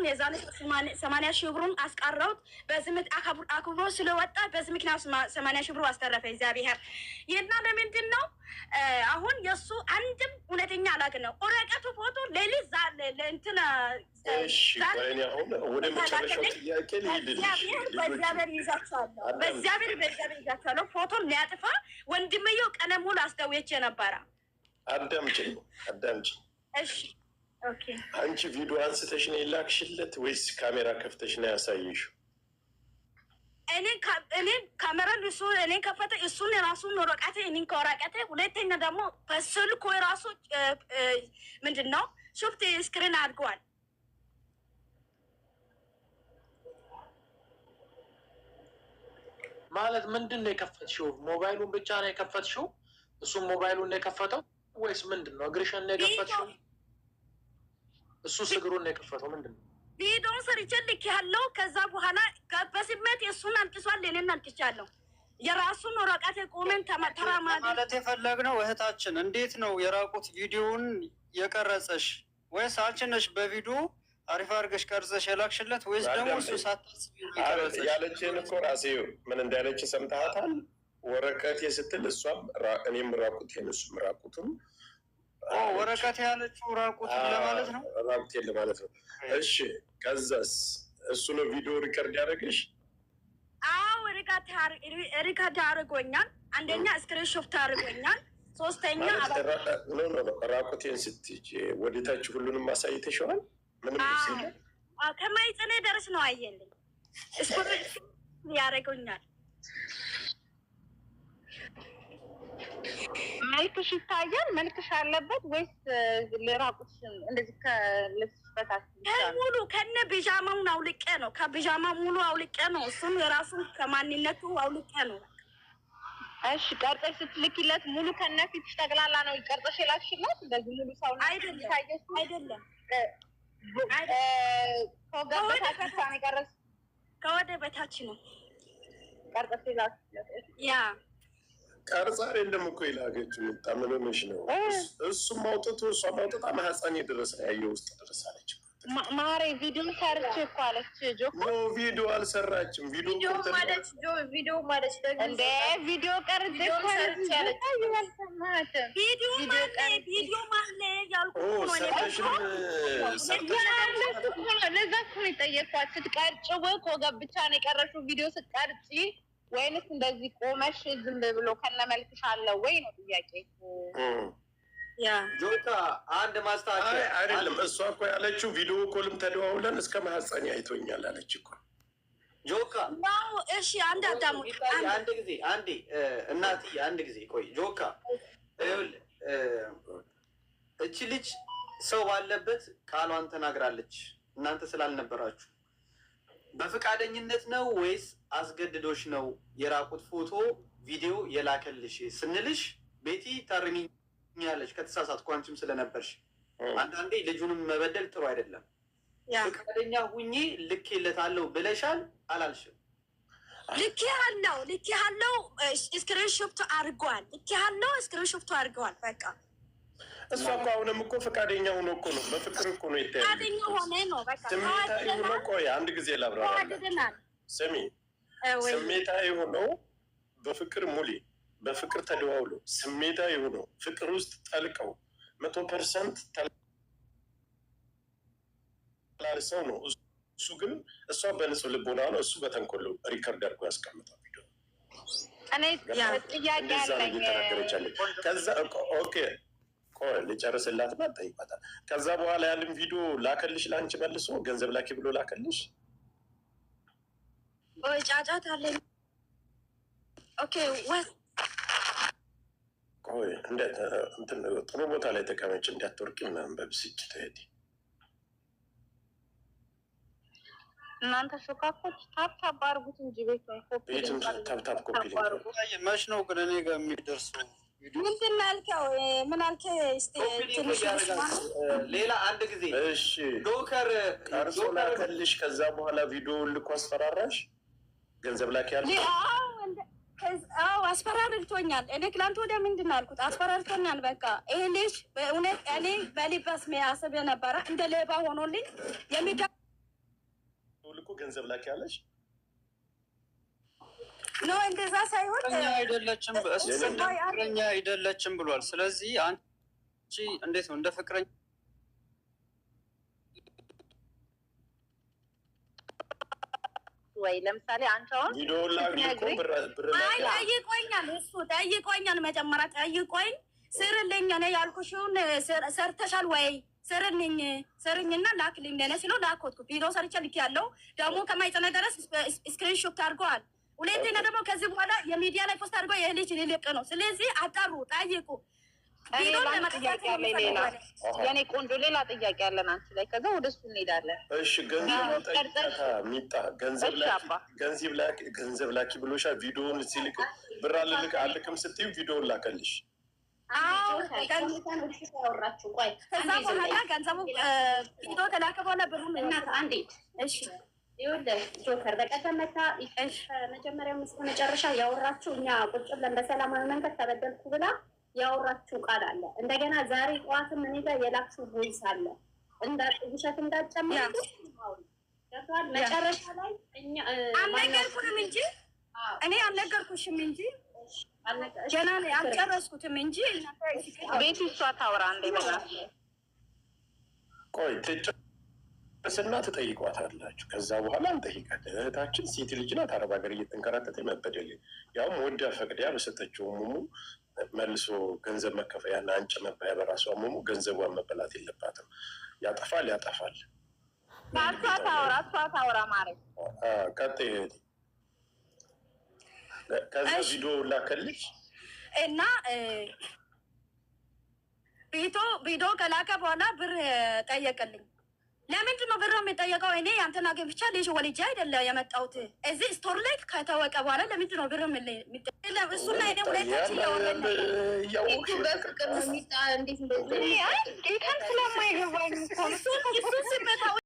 ብሩን የዛኔ 80,000 ብሩን አስቀረውት። በዚህ አክብሮ ስለወጣ በዚህ ምክንያት 80,000 ብሩ አስተረፈ እግዚአብሔር። ይህና ለምንድን ነው አሁን የእሱ አንድም እውነተኛ አላግ ነው ወረቀቱ ፎቶ ሌሊት ለእንትን ወደ መጨረሻው ጥያቄ በእግዚአብሔር ይዛቸዋለሁ፣ በእግዚአብሔር ይዛቸዋለሁ። ፎቶን ሊያጥፋ ወንድምየው ቀነ ሙሉ አስደውዬ ነበረ። አዳምጪኝ። እሺ ኦኬ። አንቺ ቪዲዮ አንስተሽ ነው የላክሽለት ወይስ ካሜራ ከፍተሽ ነው ያሳየሽው? እኔ ካሜራ እኔ ከፈተ እሱን የራሱን ወረቀቴ እኔን ከወረቀቴ ሁለተኛ ደግሞ በስልኩ የራሱ ምንድን ነው ሾፍት ስክሪን አድርገዋል። ማለት ምንድን ነው የከፈትሽው? ሞባይሉን ብቻ ነው የከፈትሽው? እሱም ሞባይሉን ነው የከፈተው ወይስ ምንድን ነው? እግርሽን ነው የከፈትሽው? እሱስ እግሩን ነው የከፈተው? ምንድን ነው? ቪዲዮን ሰርቼ ልክ ያለው ከዛ በኋላ በስሜት የእሱን አልቅሷል፣ እኔን አልቅሻለሁ። የራሱን ወረቀት ቆመን ተራማድ ማለት የፈለግነው እህታችን እንዴት ነው የራቁት ቪዲዮውን የቀረጸሽ? ወይስ አንቺ ነሽ በቪዲዮ አሪፍ አድርገሽ ቀርጸሽ የላክሽለት ወይስ ደግሞ እሱ ሳታስቢ የቀረጸሽ? ያለችን እኮ ራሴ ምን እንዳለች ሰምተሃታል? ወረቀቴ ስትል እሷም እኔም ራቁቴን እሱም ራቁቱም ወረቀት ያለችው ራቁቱን ለማለት ነው። ራቁቴን ለማለት ነው። እሺ ከዛስ እሱ ነው ቪዲዮ ሪከርድ ያደረገሽ? አዎ ሪከርድ አድርጎኛል። አንደኛ ስክሪንሾት አድርጎኛል። ሶስተኛ ራቁቴን ስትይ ወደታች ሁሉንም አሳይተሽዋል? ምንም ከማይጽኔ ደርስ ነው አየልኝ። ያደረገኛል። መልክሽ ይታያል? መልክሽ አለበት ወይስ ለራቁሽ እንደዚህ ከልብስ በታች ሙሉ ከነ ቢጃማውን አውልቄ ነው? ከቢጃማ ሙሉ አውልቄ ነው። እሱም የራሱን ከማንነቱ አውልቄ ነው። እሺ ቀርጸሽ ስትልኪለት ሙሉ ከነ ፊትሽ ጠቅላላ ነው ቀርጸሽ የላክሽለት? እንደዚህ ሙሉ ሰው ነው አይደለም። ከወደ በታች ነው ቀርጸሽ የላክሽለት። ያ ቀርጻ የለም እኮ የላከችው። ምጣምነሽ ነው እሱም አውጥቶ እሷም አውጥታ ማህፀኔ ድረስ ያየ ውስጥ ደረሳለች። ማሬ ቪዲዮ ሰርች እኮ አለች። ጆኮ ቪዲዮ አልሰራችም። ቪዲዮ ማለት ቪዲዮ ማለት እንደ ቪዲዮ ቀርጽ ሰርች ያለች ቪዲዮ ማለት ያልኩት ነው። ለዛ እኮ ነው የጠየኳት። ስትቀርጭ ወይ ኮገብ ብቻ ነው የቀረሽው ቪዲዮ ስትቀርጪ ወይንስ እንደዚህ ቆመሽ ዝም ብሎ ከነመልክሽ አለ ወይ ነው ጥያቄ። ጆካ አንድ ማስተካከያ አይደለም። እሷ እኮ ያለችው ቪዲዮ ኮልም ተደዋውለን እስከ ማህፀኔ አይቶኛል አለች እኮ ጆካ። እሺ አንድ አዳሙ አንድ ጊዜ አንዴ እናትዬ አንድ ጊዜ ቆይ ጆካ። እቺ ልጅ ሰው ባለበት ቃሏን ተናግራለች። እናንተ ስላልነበራችሁ በፍቃደኝነት ነው ወይስ አስገድዶሽ ነው የራቁት ፎቶ ቪዲዮ የላከልሽ ስንልሽ ቤቲ ታርሚኛለች ከተሳሳትኩ አንቺም ስለነበርሽ። አንዳንዴ ልጁንም መበደል ጥሩ አይደለም። ፍቃደኛ ሁኜ ልኬለታለሁ ብለሻል አላልሽም? ልኬያለሁ ስክሪንሾት አድርጓል። ስክሪንሾት አድርገዋል። በቃ እሷ እኮ አሁንም እኮ ፈቃደኛ ሆኖ እኮ ነው። በፍቅር እኮ ነው የተያዘው። ፈቃደኛ ሆነ ነው። በቃ ስሜታዊ ሆኖ ቆይ አንድ ጊዜ ላብራራላት። ስሚ ስሜታዊ ሆኖ በፍቅር ሙሌ በፍቅር ተደዋውሎ ስሜታዊ ሆኖ ፍቅር ውስጥ ጠልቀው 100% ተላልሰው ነው። እሱ ግን እሷ በንጹህ ልቦና ነው፣ እሱ በተንኮል ሪከርድ አድርጎ ያስቀምጣል ቪዲዮ። እኔ ጥያቄ አለኝ። ከዛ ኦኬ ልጨርስላት እና ጠይቃታል። ከዛ በኋላ ያንን ቪዲዮ ላከልሽ ለአንቺ መልሶ ገንዘብ ላኪ ብሎ ላከልሽ? ጫጫት አለ። ኦኬ ቆይ ጥሩ ቦታ ላይ ተቀመጭ እንዳትወርቂ ምናምን በብስጭት ትሄድ። እናንተ ሾካኮች ታፕታፕ አድርጉት እንጂ ቤቱን ታፕታፕ ኮፒ መች ነው ግን እኔ ጋር የሚደርሰው? ምንድን ነው ያልከው? ምን አልከኝ? ሌላ አንድ ጊዜ እሺ ዶከር ቀርጾ ላከልሽ። ከዛ በኋላ ቪዲዮውን ልኮ አስፈራራሽ ገንዘብ ላኪ ያልሽ? አዎ አስፈራርቶኛል። እኔ ትላንት ወደ ምንድን ነው ያልኩት? አስፈራርቶኛል። በቃ ይሄ ልጅ በእውነት እኔ በሊባስ መያሰብ የነበረ እንደ ሌባ ሆኖልኝ ገንዘብ ላኪ ያለሽ ነው። እንደዛ ሳይሆን አይደለችም፣ ፍቅረኛ አይደለችም ብሏል። ስለዚህ አንቺ እንዴት ነው እንደ ፍቅረኛ ወይ ለምሳሌ አንቺ አሁን ጠይቆኛል፣ እሱ ጠይቆኛል፣ መጀመሪያ ጠይቆኝ ስርልኝ እኔ ያልኩሽውን ሰርተሻል ወይ ስርኝና ላክልኝ ለኔ ሲለው ላኮትኩ ቪዲዮ ሰርቼ ልክ ያለው ደግሞ ከማይጸነ ድረስ ስክሪንሾት አድርገዋል። ሁለተኛ ደግሞ ከዚህ በኋላ የሚዲያ ላይ ፖስት አድርገው የልጅ ሊለቅ ነው። ስለዚህ አጣሩ፣ ጠይቁ። የኔ ቆንጆ ሌላ ጥያቄ አለን አንቺ ላይ፣ ከዛ ወደ እሱ እንሄዳለን። እሺ ገንዘብ ላኪ ብሎሻል። ቪዲዮውን ሲልክ ብር አልክም ስትይው ቪዲዮውን ላከልሽ። ከዛ በኋላ ገንዘቡ ቪዲዮ ተላከ በኋላ ብሩን እናት አንዴ እሺ ይኸውልህ ጆከር በቀደም መታ መጀመሪያው እስከ መጨረሻ ያወራችሁ እኛ ቁጭ ብለን በሰላማዊ መንገድ ተበደልኩ ብላ ያወራችሁ ቃል አለ። እንደገና ዛሬ ጠዋትም እኔ ጋር የላክሽው ቮይስ አለ። ውሸት እንዳትጨምር ገብቶሃል። መጨረሻ ላይ እኛ አልነገርኩሽም እንጂ እኔ አልነገርኩሽም እንጂ ገና አልጨረስኩትም እንጂ ቤት እሷ ታውራ እንደ በላ ቆይ ስና ትጠይቋታላችሁ። ከዛ በኋላ እንጠይቃለን። እህታችን ሴት ልጅ ናት፣ አረብ ሀገር እየተንከራተተ መበደል ያውም ወዳ ፈቅዲያ በሰጠችው ሙሙ መልሶ ገንዘብ መከፈያና አንጭ መባያ በራሷ ሙሙ ገንዘቧን መበላት የለባትም። ያጠፋል። እሷ ታውራ ማለት ቀጥይ። ከዛ ቪዲዮ ላከልሽ እና ቪዲዮ ከላከ በኋላ ብር ጠየቀልኝ። ለምንድን ነው ብር የሚጠየቀው? እኔ ያንተን አግብቻ ልጅ ወልጄ አይደለ የመጣሁት። እዚህ ስቶር ላይ ከተወቀ በኋላ ለምንድን ነው ብር የሚጠየቀው? እሱና እኔ ሁለታችን እያወራን በፍቅር ነው እንዴት እንደዚህ ስለማይገባኝ እሱ ስመታው